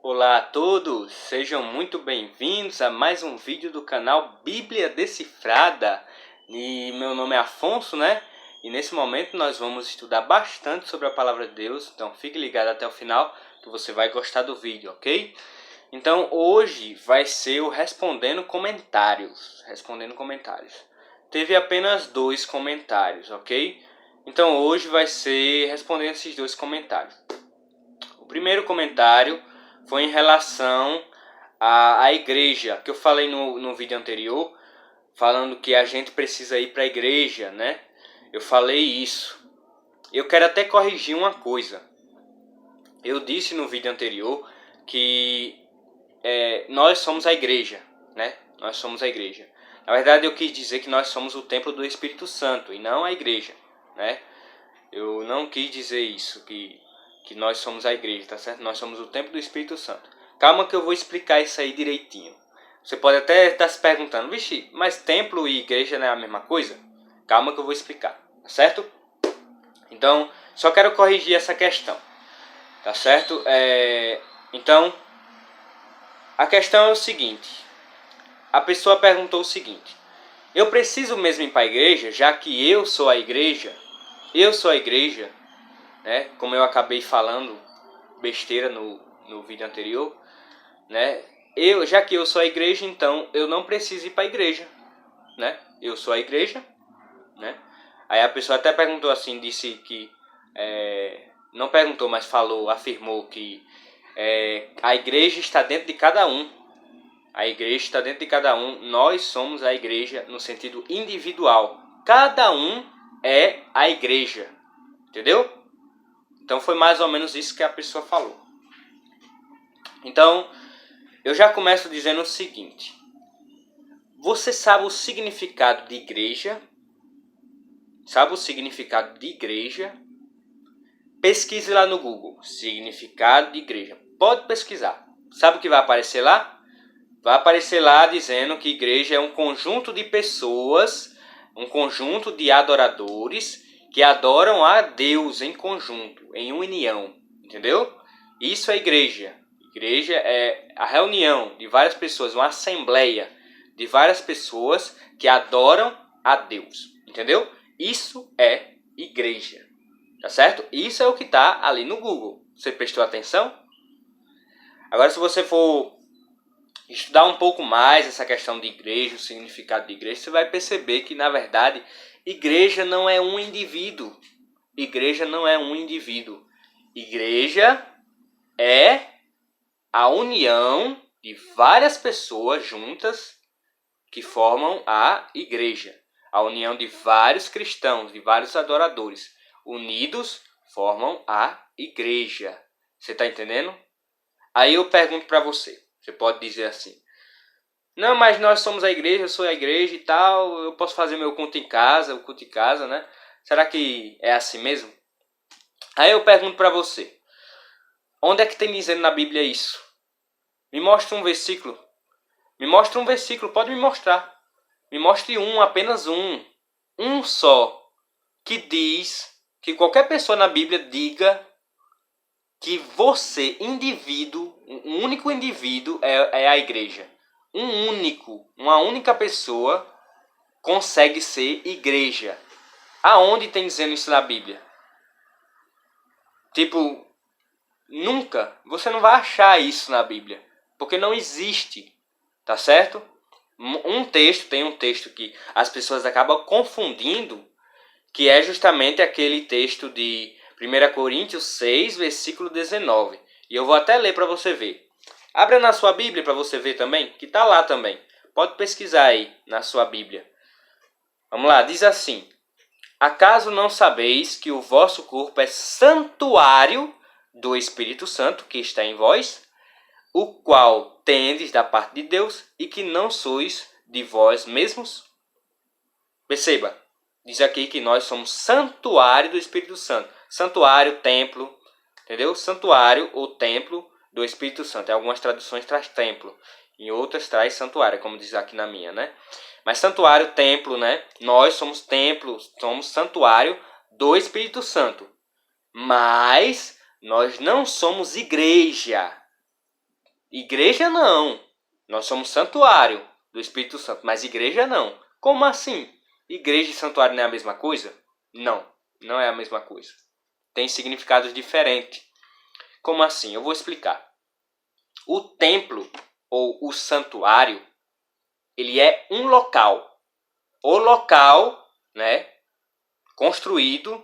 Olá a todos, sejam muito bem-vindos a mais um vídeo do canal Bíblia Decifrada. E meu nome é Afonso, né? E nesse momento nós vamos estudar bastante sobre a Palavra de Deus, então fique ligado até o final que você vai gostar do vídeo, ok? Então hoje vai ser o Respondendo Comentários. Teve apenas 2 comentários, ok? Então hoje vai ser respondendo esses 2 comentários. O primeiro comentário foi em relação à igreja, que eu falei no vídeo anterior, falando que a gente precisa ir para a igreja, né? Eu falei isso. Eu quero até corrigir uma coisa. Eu disse no vídeo anterior que nós somos a igreja, né? Nós somos a igreja. Na verdade, eu quis dizer que nós somos o templo do Espírito Santo e não a igreja, né? Eu não quis dizer isso, que nós somos a igreja, tá certo? Nós somos o templo do Espírito Santo. Calma que eu vou explicar isso aí direitinho. Você pode até estar se perguntando, vixe, mas templo e igreja não é a mesma coisa? Calma que eu vou explicar, tá certo? Então, só quero corrigir essa questão, tá certo? Então, a questão é o seguinte. A pessoa perguntou o seguinte: eu preciso mesmo ir para a igreja, já que eu sou a igreja? Eu sou a igreja, né? Como eu acabei falando besteira no vídeo anterior, né? Já que eu sou a igreja, então eu não preciso ir para a igreja, né? Eu sou a igreja, né? Aí a pessoa até perguntou assim, disse que não perguntou, mas afirmou que a igreja está dentro de cada um. A igreja está dentro de cada um. Nós somos a igreja no sentido individual. Cada um é a igreja, entendeu? Então foi mais ou menos isso que a pessoa falou. Então, eu já começo dizendo o seguinte. Você sabe o significado de igreja? Sabe o significado de igreja? Pesquise lá no Google. Significado de igreja. Pode pesquisar. Sabe o que vai aparecer lá? Vai aparecer lá dizendo que igreja é um conjunto de pessoas, um conjunto de adoradores que adoram a Deus em conjunto, em união. Entendeu? Isso é igreja. Igreja é a reunião de várias pessoas, uma assembleia de várias pessoas que adoram a Deus. Entendeu? Isso é igreja. Tá certo? Isso é o que está ali no Google. Você prestou atenção? Agora, se você for estudar um pouco mais essa questão de igreja, o significado de igreja, você vai perceber que, na verdade, igreja não é um indivíduo. Igreja não é um indivíduo. Igreja é a união de várias pessoas juntas que formam a igreja. A união de vários cristãos, de vários adoradores, unidos, formam a igreja. Você está entendendo? Aí eu pergunto para você. Você pode dizer assim: não, mas nós somos a igreja, eu sou a igreja e tal, eu posso fazer meu culto em casa, o culto em casa, né? Será que é assim mesmo? Aí eu pergunto para você. Onde é que tem dizendo na Bíblia isso? Me mostra um versículo. Me mostra um versículo, pode me mostrar. Me mostre um, apenas um. Um só. Que diz, que qualquer pessoa na Bíblia diga que você, indivíduo, um único indivíduo é a igreja. Uma única pessoa consegue ser igreja. Aonde tem dizendo isso na Bíblia? Tipo, nunca. Você não vai achar isso na Bíblia. Porque não existe. Tá certo? Tem um texto que as pessoas acabam confundindo, que é justamente aquele texto de 1 Coríntios 6, versículo 19. E eu vou até ler para você ver. Abra na sua Bíblia para você ver também, que está lá também. Pode pesquisar aí na sua Bíblia. Vamos lá, diz assim: acaso não sabeis que o vosso corpo é santuário do Espírito Santo que está em vós, o qual tendes da parte de Deus, e que não sois de vós mesmos? Perceba, diz aqui que nós somos santuário do Espírito Santo. Santuário, templo, entendeu? Santuário ou templo do Espírito Santo. Em algumas traduções traz templo, em outras traz santuário, como diz aqui na minha, né? Mas santuário, templo, né? Nós somos templo, somos santuário do Espírito Santo. Mas nós não somos igreja. Igreja não. Nós somos santuário do Espírito Santo, mas igreja não. Como assim? Igreja e santuário não é a mesma coisa? Não, não é a mesma coisa. Tem significados diferentes. Como assim? Eu vou explicar. O templo ou o santuário, ele é um local. O local, né, construído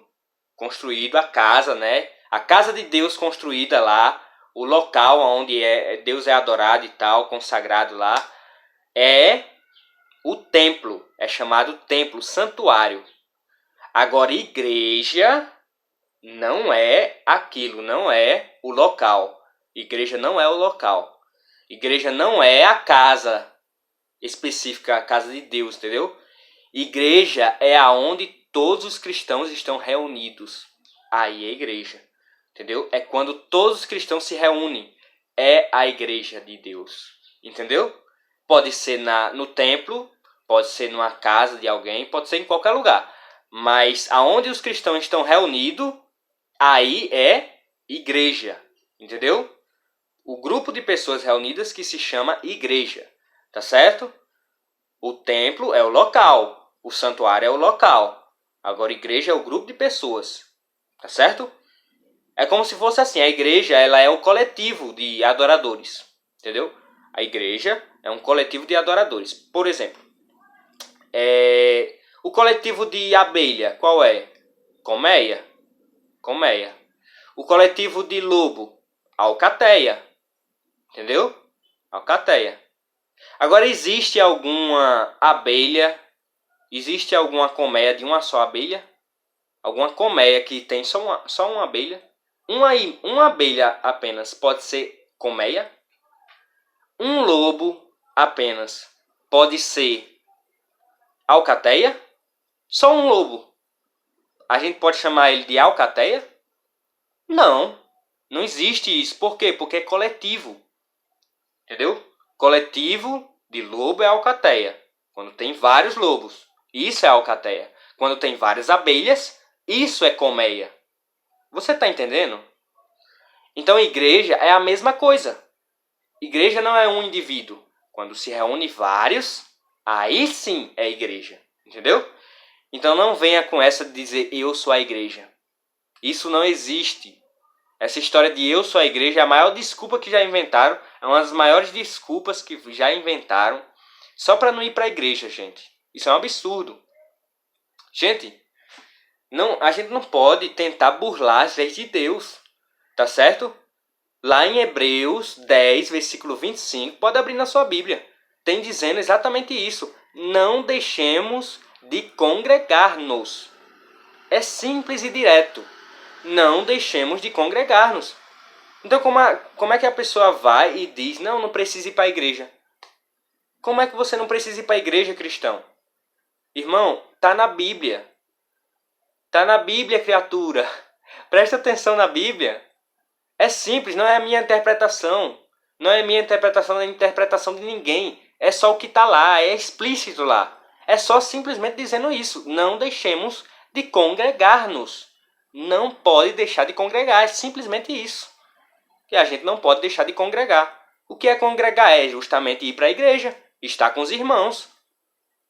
a casa, né? A casa de Deus construída lá, o local onde Deus é adorado e tal, consagrado lá, é o templo, é chamado templo, santuário. Agora, igreja não é aquilo, não é o local. Igreja não é o local. Igreja não é a casa específica, a casa de Deus, entendeu? Igreja é aonde todos os cristãos estão reunidos. Aí é igreja, entendeu? É quando todos os cristãos se reúnem. É a igreja de Deus, entendeu? Pode ser no templo, pode ser numa casa de alguém, pode ser em qualquer lugar. Mas aonde os cristãos estão reunidos, aí é igreja, entendeu? O grupo de pessoas reunidas que se chama igreja, tá certo? O templo é o local, o santuário é o local. Agora, igreja é o grupo de pessoas, tá certo? É como se fosse assim, a igreja ela é o coletivo de adoradores, entendeu? A igreja é um coletivo de adoradores. Por exemplo, o coletivo de abelha, qual é? Colmeia. Colmeia. O coletivo de lobo, alcateia, entendeu? Alcateia. Agora, existe alguma abelha, existe alguma colmeia de uma só abelha? Alguma colmeia que tem só uma abelha? Uma abelha apenas pode ser colmeia? Um lobo apenas pode ser alcateia? Só um lobo. A gente pode chamar ele de alcateia? Não. Não existe isso. Por quê? Porque é coletivo. Entendeu? Coletivo de lobo é alcateia. Quando tem vários lobos, isso é alcateia. Quando tem várias abelhas, isso é colmeia. Você está entendendo? Então, igreja é a mesma coisa. Igreja não é um indivíduo. Quando se reúne vários, aí sim é igreja. Entendeu? Então, não venha com essa de dizer eu sou a igreja. Isso não existe. Essa história de eu sou a igreja é a maior desculpa que já inventaram. É uma das maiores desculpas que já inventaram. Só para não ir para a igreja, gente. Isso é um absurdo. Gente, a gente não pode tentar burlar as leis de Deus. Tá certo? Lá em Hebreus 10, versículo 25, pode abrir na sua Bíblia. Tem dizendo exatamente isso. Não deixemos de congregar-nos. É simples e direto. Não deixemos de congregar-nos. Então, como é que a pessoa vai e diz, não precisa ir para a igreja? Como é que você não precisa ir para a igreja, cristão? Irmão, tá na Bíblia. Tá na Bíblia, criatura. Presta atenção na Bíblia. É simples, não é a minha interpretação. Não é a minha interpretação, é a interpretação de ninguém. É só o que está lá, é explícito lá. É só simplesmente dizendo isso. Não deixemos de congregar-nos. Não pode deixar de congregar, é simplesmente isso. Que a gente não pode deixar de congregar. O que é congregar? É justamente ir para a igreja, estar com os irmãos.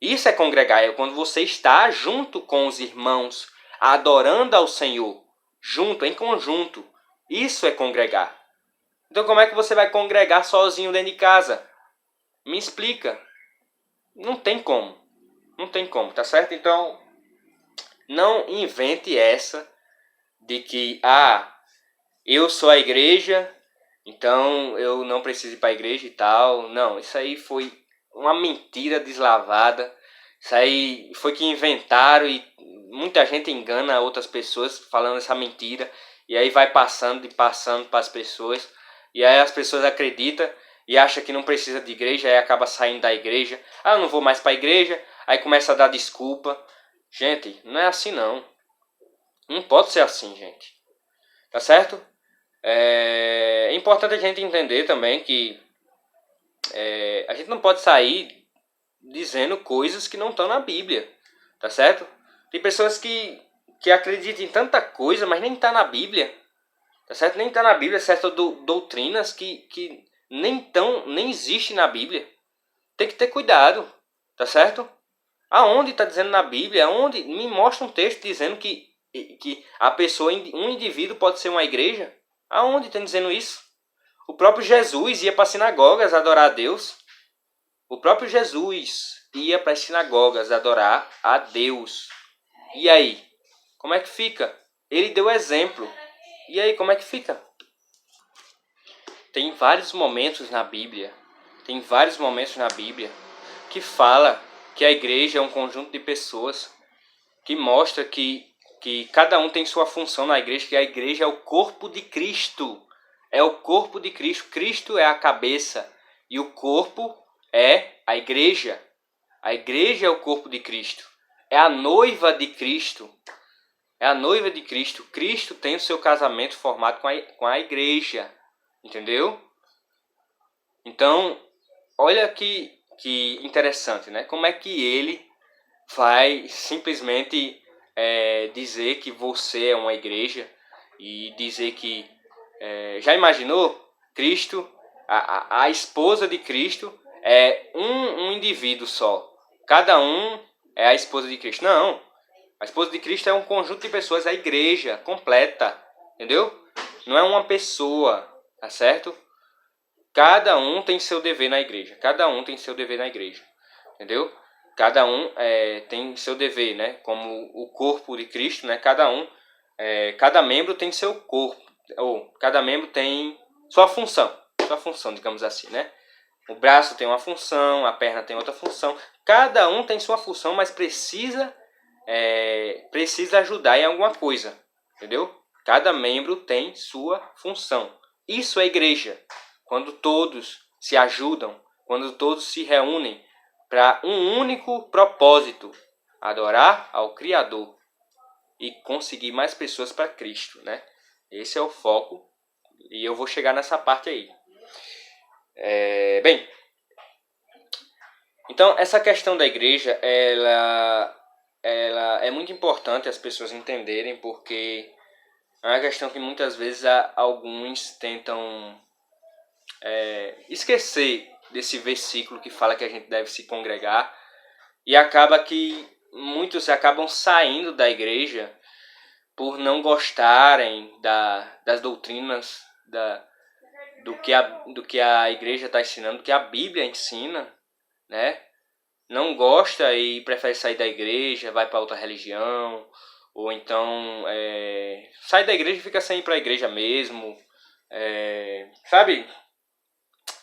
Isso é congregar, é quando você está junto com os irmãos, adorando ao Senhor, junto, em conjunto. Isso é congregar. Então como é que você vai congregar sozinho dentro de casa? Me explica. Não tem como. Não tem como, tá certo? Então, não invente essa de que, eu sou a igreja, então eu não preciso ir para a igreja e tal. Não, isso aí foi uma mentira deslavada. Isso aí foi que inventaram e muita gente engana outras pessoas falando essa mentira. E aí vai passando para as pessoas. E aí as pessoas acreditam e acham que não precisa de igreja. Aí acaba saindo da igreja. Eu não vou mais para a igreja. Aí começa a dar desculpa. Gente, não é assim não. Não pode ser assim, gente. Tá certo? É importante a gente entender também que a gente não pode sair dizendo coisas que não estão na Bíblia, tá certo? Tem pessoas que acreditam em tanta coisa, mas nem está na Bíblia, tá certo? Nem está na Bíblia certas doutrinas que nem existe na Bíblia. Tem que ter cuidado, tá certo? Aonde está dizendo na Bíblia? Aonde? Me mostra um texto dizendo que a pessoa, um indivíduo pode ser uma igreja? Aonde está dizendo isso? O próprio Jesus ia para as sinagogas adorar a Deus. O próprio Jesus ia para as sinagogas adorar a Deus. E aí? Como é que fica? Ele deu exemplo. E aí, como é que fica? Tem vários momentos na Bíblia. Tem vários momentos na Bíblia que fala que a igreja é um conjunto de pessoas, que mostra que cada um tem sua função na igreja, que a igreja é o corpo de Cristo. É o corpo de Cristo. Cristo é a cabeça e o corpo é a igreja. A igreja é o corpo de Cristo. É a noiva de Cristo. É a noiva de Cristo. Cristo tem o seu casamento formado com a igreja. Entendeu? Então, olha que interessante, né? Como é que ele vai simplesmente dizer que você é uma igreja e dizer que... já imaginou? Cristo, a esposa de Cristo é um indivíduo só. Cada um é a esposa de Cristo. Não, a esposa de Cristo é um conjunto de pessoas, a igreja completa, entendeu? Não é uma pessoa, tá certo? Cada um tem seu dever na igreja. Cada um tem seu dever na igreja. Entendeu? Cada um tem seu dever, né? Como o corpo de Cristo, né? Cada membro tem seu corpo. Ou cada membro tem sua função. Sua função, digamos assim, né? O braço tem uma função, a perna tem outra função. Cada um tem sua função, mas precisa ajudar em alguma coisa. Entendeu? Cada membro tem sua função. Isso é igreja. Quando todos se ajudam, quando todos se reúnem para um único propósito, adorar ao Criador e conseguir mais pessoas para Cristo, né? Esse é o foco e eu vou chegar nessa parte aí. Bem, então essa questão da igreja, ela é muito importante as pessoas entenderem, porque é uma questão que muitas vezes alguns tentam esquecer desse versículo que fala que a gente deve se congregar, e acaba que muitos acabam saindo da igreja por não gostarem das doutrinas, do que a igreja está ensinando, do que a Bíblia ensina, né? Não gosta e prefere sair da igreja, vai para outra religião, ou então sai da igreja e fica sem ir para a igreja mesmo, sabe?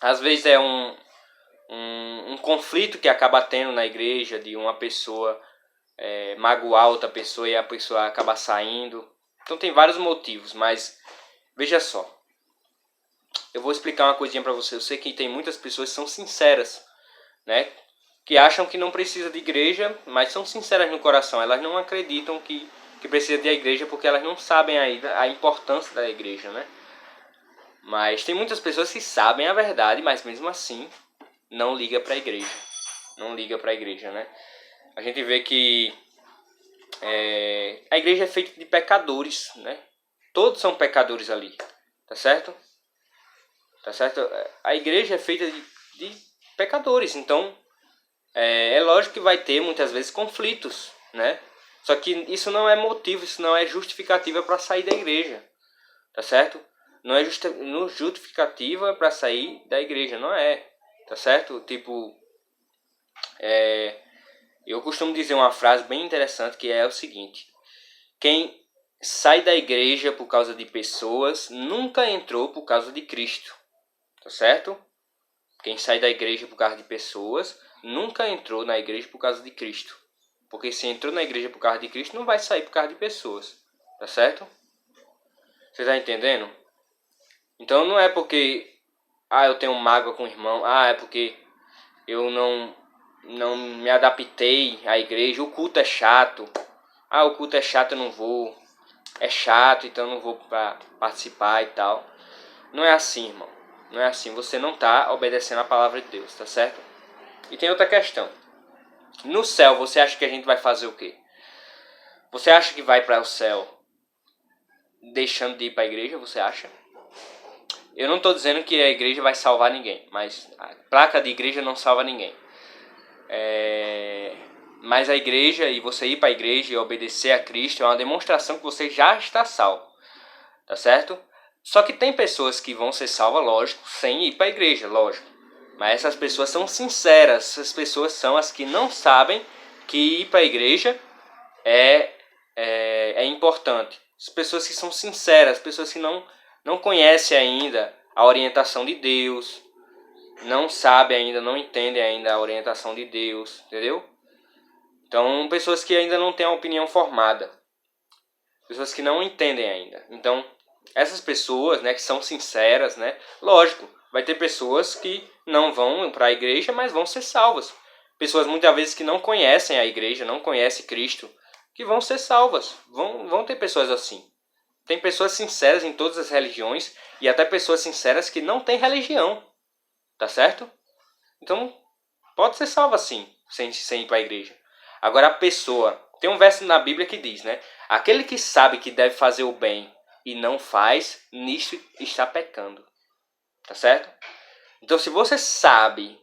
Às vezes é um conflito que acaba tendo na igreja, de uma pessoa magoar outra pessoa e a pessoa acaba saindo. Então tem vários motivos, mas veja só. Eu vou explicar uma coisinha para você. Eu sei que tem muitas pessoas que são sinceras, né? Que acham que não precisa de igreja, mas são sinceras no coração. Elas não acreditam que precisa de igreja porque elas não sabem ainda a importância da igreja, né? Mas tem muitas pessoas que sabem a verdade, mas mesmo assim não liga para a igreja. Não liga para a igreja, né? A gente vê que a igreja é feita de pecadores, né? Todos são pecadores ali, tá certo? Tá certo? A igreja é feita de pecadores, então é lógico que vai ter muitas vezes conflitos, né? Só que isso não é motivo, isso não é justificativa para sair da igreja, tá certo? Não é justificativa para sair da igreja, não é, tá certo? Tipo, eu costumo dizer uma frase bem interessante que é o seguinte: quem sai da igreja por causa de pessoas nunca entrou por causa de Cristo, tá certo? Quem sai da igreja por causa de pessoas nunca entrou na igreja por causa de Cristo. Porque se entrou na igreja por causa de Cristo, não vai sair por causa de pessoas, tá certo? Você tá entendendo? Então não é porque eu tenho mágoa com o irmão, é porque eu não me adaptei à igreja, o culto é chato. O culto é chato, eu não vou. É chato, então eu não vou participar e tal. Não é assim, irmão. Não é assim. Você não está obedecendo a palavra de Deus, tá certo? E tem outra questão. No céu, você acha que a gente vai fazer o quê? Você acha que vai para o céu deixando de ir para a igreja? Você acha? Eu não estou dizendo que a igreja vai salvar ninguém, mas a placa de igreja não salva ninguém. Mas a igreja, e você ir para a igreja e obedecer a Cristo, é uma demonstração que você já está salvo, tá certo? Só que tem pessoas que vão ser salvas, lógico, sem ir para a igreja, lógico. Mas essas pessoas são sinceras, essas pessoas são as que não sabem que ir para a igreja é importante. As pessoas que são sinceras, as pessoas que não conhecem ainda a orientação de Deus, não sabem ainda, não entendem ainda a orientação de Deus, entendeu? Então, pessoas que ainda não têm a opinião formada, pessoas que não entendem ainda. Então, essas pessoas, né, que são sinceras, né, lógico, vai ter pessoas que não vão para a igreja, mas vão ser salvas. Pessoas muitas vezes que não conhecem a igreja, não conhecem Cristo, que vão ser salvas. Vão ter pessoas assim. Tem pessoas sinceras em todas as religiões e até pessoas sinceras que não têm religião. Tá certo? Então, pode ser salva sim, sem ir para a igreja. Agora a pessoa... Tem um verso na Bíblia que diz, né? Aquele que sabe que deve fazer o bem e não faz, nisto está pecando. Tá certo? Então, se você sabe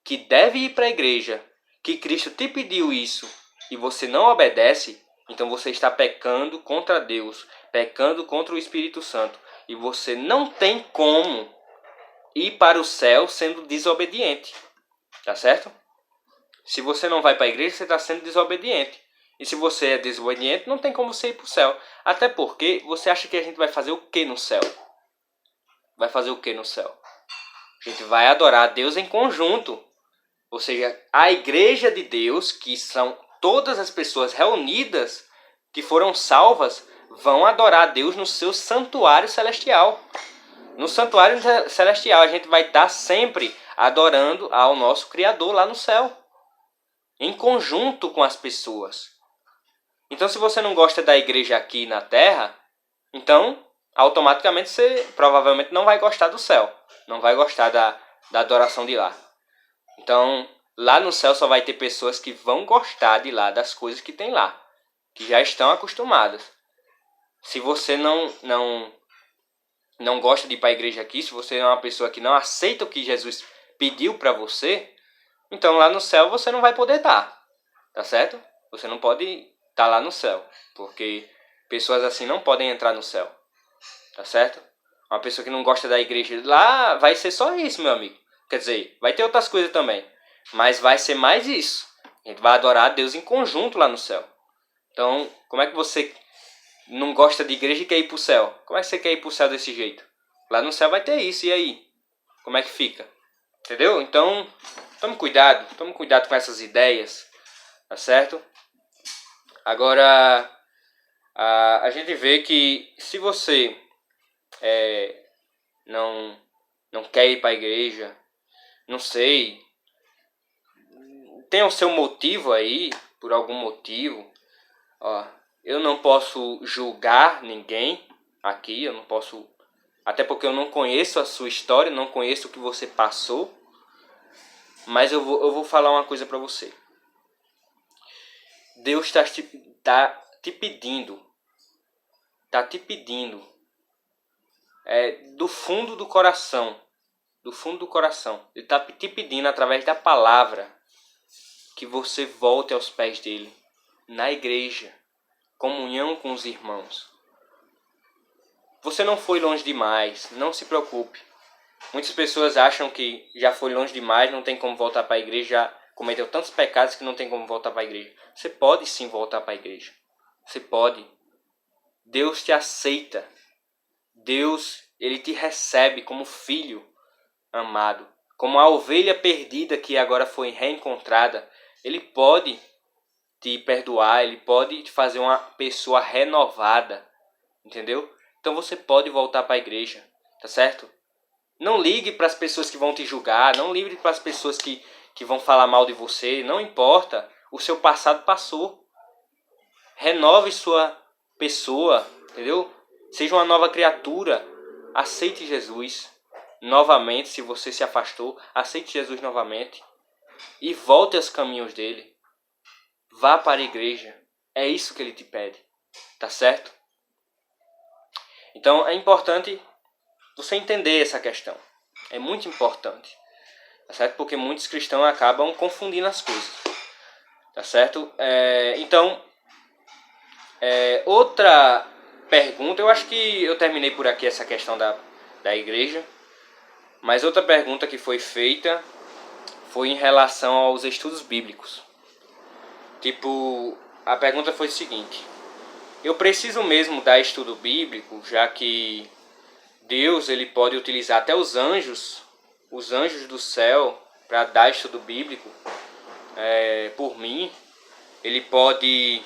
que deve ir para a igreja, que Cristo te pediu isso e você não obedece, então você está pecando contra Deus, pecando contra o Espírito Santo. E você não tem como ir para o céu sendo desobediente. Tá certo? Se você não vai para a igreja, você está sendo desobediente. E se você é desobediente, não tem como você ir para o céu. Até porque você acha que a gente vai fazer o que no céu? Vai fazer o que no céu? A gente vai adorar a Deus em conjunto. Ou seja, a igreja de Deus, que são todas as pessoas reunidas, que foram salvas, vão adorar a Deus no seu santuário celestial. No santuário celestial a gente vai estar sempre adorando ao nosso Criador lá no céu. Em conjunto com as pessoas. Então, se você não gosta da igreja aqui na terra, então automaticamente você provavelmente não vai gostar do céu. Não vai gostar da adoração de lá. Então, lá no céu só vai ter pessoas que vão gostar de lá, das coisas que tem lá. Que já estão acostumadas. Se você não gosta de ir para a igreja aqui, se você é uma pessoa que não aceita o que Jesus pediu para você, então lá no céu você não vai poder estar. Tá certo? Você não pode estar lá no céu. Porque pessoas assim não podem entrar no céu. Tá certo? Uma pessoa que não gosta da igreja lá vai ser só isso, meu amigo. Quer dizer, vai ter outras coisas também. Mas vai ser mais isso. A gente vai adorar a Deus em conjunto lá no céu. Então, como é que você não gosta de igreja e quer ir pro céu? Como é que você quer ir pro céu desse jeito? Lá no céu vai ter isso. E aí? Como é que fica? Entendeu? Então, tome cuidado com essas ideias. Tá certo? Agora, a gente vê que se você não quer ir para a igreja, não sei, tem o seu motivo aí, por algum motivo, ó, eu não posso julgar ninguém aqui, eu não posso, até porque eu não conheço a sua história, não conheço o que você passou, mas eu vou falar uma coisa para você. Deus está te pedindo, do fundo do coração, ele está te pedindo através da palavra que você volte aos pés dele, na igreja, comunhão com os irmãos. Você não foi longe demais, não se preocupe. Muitas pessoas acham que já foi longe demais, não tem como voltar para a igreja, já cometeu tantos pecados que não tem como voltar para a igreja. Você pode sim voltar para a igreja. Você pode. Deus te aceita. Deus, ele te recebe como filho amado. Como a ovelha perdida que agora foi reencontrada. Ele pode te perdoar, ele pode te fazer uma pessoa renovada. Entendeu? Então você pode voltar para a igreja. Tá certo? Não ligue para as pessoas que vão te julgar. Não ligue para as pessoas que vão falar mal de você. Não importa. O seu passado passou. Renove sua pessoa. Entendeu? Seja uma nova criatura. Aceite Jesus novamente. Se você se afastou, aceite Jesus novamente. E volte aos caminhos dele. Vá para a igreja. É isso que ele te pede. Tá certo? Então é importante você entender essa questão. É muito importante, tá certo? Porque muitos cristãos acabam confundindo as coisas, tá certo? Então, outra pergunta, eu acho que eu terminei por aqui essa questão da igreja, mas outra pergunta que foi feita foi em relação aos estudos bíblicos. Tipo, a pergunta foi o seguinte: eu preciso mesmo dar estudo bíblico, já que Deus ele pode utilizar até os anjos do céu para dar estudo bíblico por mim. Ele pode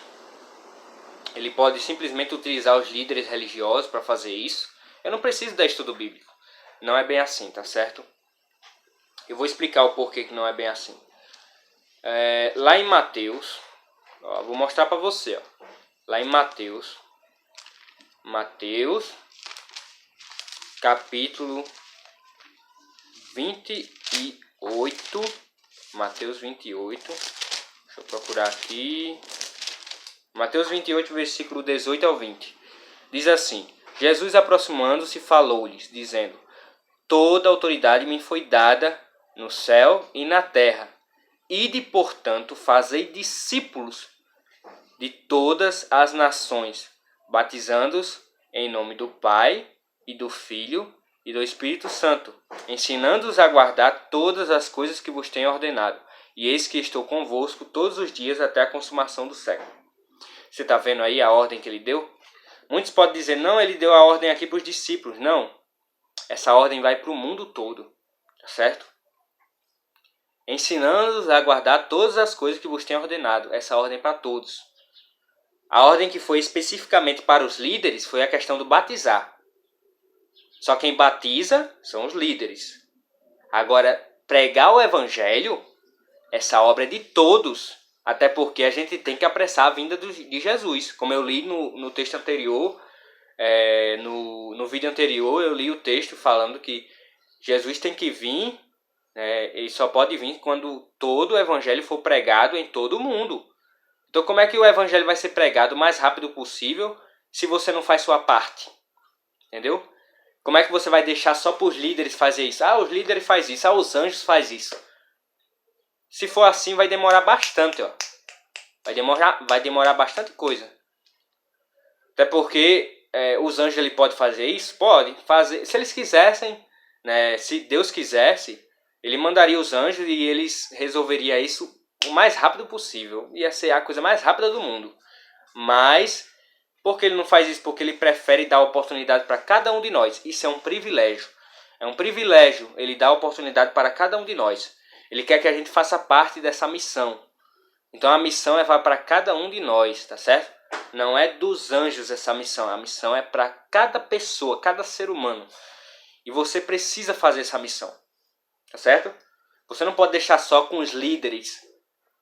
simplesmente utilizar os líderes religiosos para fazer isso. Eu não preciso dar estudo bíblico. Não é bem assim, tá certo? Eu vou explicar o porquê que não é bem assim. Lá em Mateus, vou mostrar para você. Lá em Mateus, capítulo 28. Mateus 28. Deixa eu procurar aqui. Mateus 28, versículo 18 ao 20. Diz assim: Jesus, aproximando-se, falou-lhes, dizendo: toda autoridade me foi dada no céu e na terra. Ide, portanto, fazei discípulos de todas as nações, batizando-os em nome do Pai e do Filho e do Espírito Santo, ensinando-os a guardar todas as coisas que vos tenho ordenado. E eis que estou convosco todos os dias até a consumação do século. Você está vendo aí a ordem que ele deu? Muitos podem dizer, não, ele deu a ordem aqui para os discípulos. Não, essa ordem vai para o mundo todo, tá certo? Ensinando-os a guardar todas as coisas que vos tenho ordenado. Essa ordem para todos. A ordem que foi especificamente para os líderes foi a questão do batizar. Só quem batiza são os líderes. Agora, pregar o evangelho, essa obra é de todos. Até porque a gente tem que apressar a vinda de Jesus. Como eu li no texto anterior, no vídeo anterior, eu li o texto falando que Jesus tem que vir, ele só pode vir quando todo o evangelho for pregado em todo o mundo. Então como é que o evangelho vai ser pregado o mais rápido possível se você não faz sua parte? Entendeu? Como é que você vai deixar só para os líderes fazer isso? Os líderes fazem isso, os anjos fazem isso. Se for assim, vai demorar bastante, ó. Vai demorar bastante coisa. Até porque os anjos ele pode fazer isso? Pode fazer. Se eles quisessem, né, se Deus quisesse, ele mandaria os anjos e eles resolveriam isso o mais rápido possível. Ia ser a coisa mais rápida do mundo. Mas, por que ele não faz isso? Porque ele prefere dar oportunidade para cada um de nós. Isso é um privilégio. É um privilégio ele dar oportunidade para cada um de nós. Ele quer que a gente faça parte dessa missão. Então a missão é para cada um de nós, tá certo? Não é dos anjos essa missão. A missão é para cada pessoa, cada ser humano. E você precisa fazer essa missão. Tá certo? Você não pode deixar só com os líderes.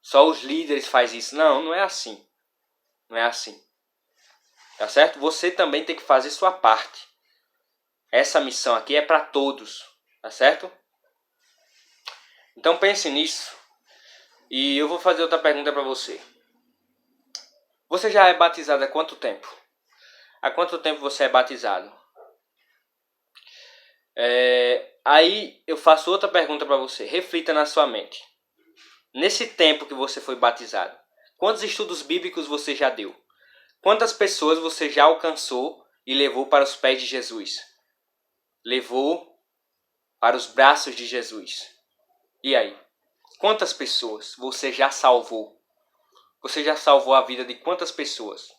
Só os líderes fazem isso. Não, não é assim. Não é assim. Tá certo? Você também tem que fazer sua parte. Essa missão aqui é para todos. Tá certo? Então pense nisso. E eu vou fazer outra pergunta para você. Você já é batizado há quanto tempo? Há quanto tempo você é batizado? Aí eu faço outra pergunta para você. Reflita na sua mente. Nesse tempo que você foi batizado, quantos estudos bíblicos você já deu? Quantas pessoas você já alcançou e levou para os pés de Jesus? Levou para os braços de Jesus? E aí? Quantas pessoas você já salvou? Você já salvou a vida de quantas pessoas?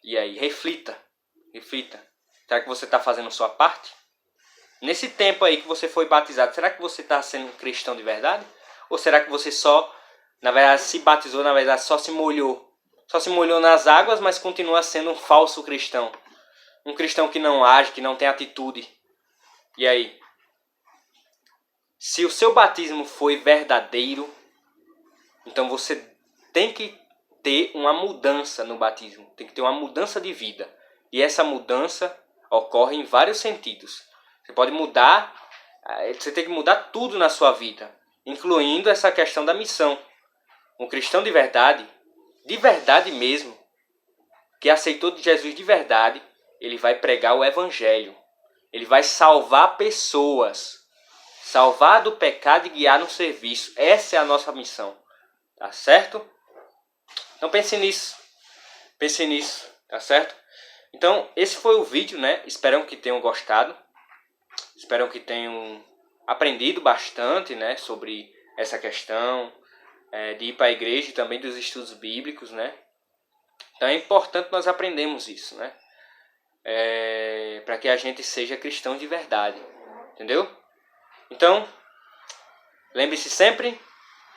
E aí? Reflita. Reflita. Será que você está fazendo sua parte? Nesse tempo aí que você foi batizado, será que você está sendo um cristão de verdade? Ou será que você só, na verdade, se batizou, na verdade, só se molhou? Só se molhou nas águas, mas continua sendo um falso cristão. Um cristão que não age, que não tem atitude. E aí? Se o seu batismo foi verdadeiro, então você tem que ter uma mudança no batismo. Tem que ter uma mudança de vida. E essa mudança ocorre em vários sentidos. Você pode mudar, você tem que mudar tudo na sua vida, incluindo essa questão da missão. Um cristão de verdade mesmo, que aceitou de Jesus de verdade, ele vai pregar o evangelho. Ele vai salvar pessoas. Salvar do pecado e guiar no serviço. Essa é a nossa missão. Tá certo? Então pense nisso. Pense nisso. Tá certo? Então esse foi o vídeo, né? Espero que tenham gostado. Espero que tenham aprendido bastante, né? Sobre essa questão de ir para a igreja e também dos estudos bíblicos, né? Então é importante nós aprendermos isso, né? Para que a gente seja cristão de verdade. Entendeu? Então, lembre-se sempre,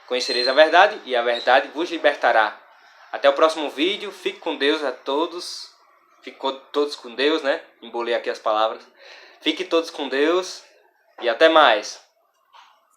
conhecereis a verdade e a verdade vos libertará. Até o próximo vídeo, fique com Deus a todos. Fique todos com Deus, né? Embolei aqui as palavras. Fique todos com Deus e até mais.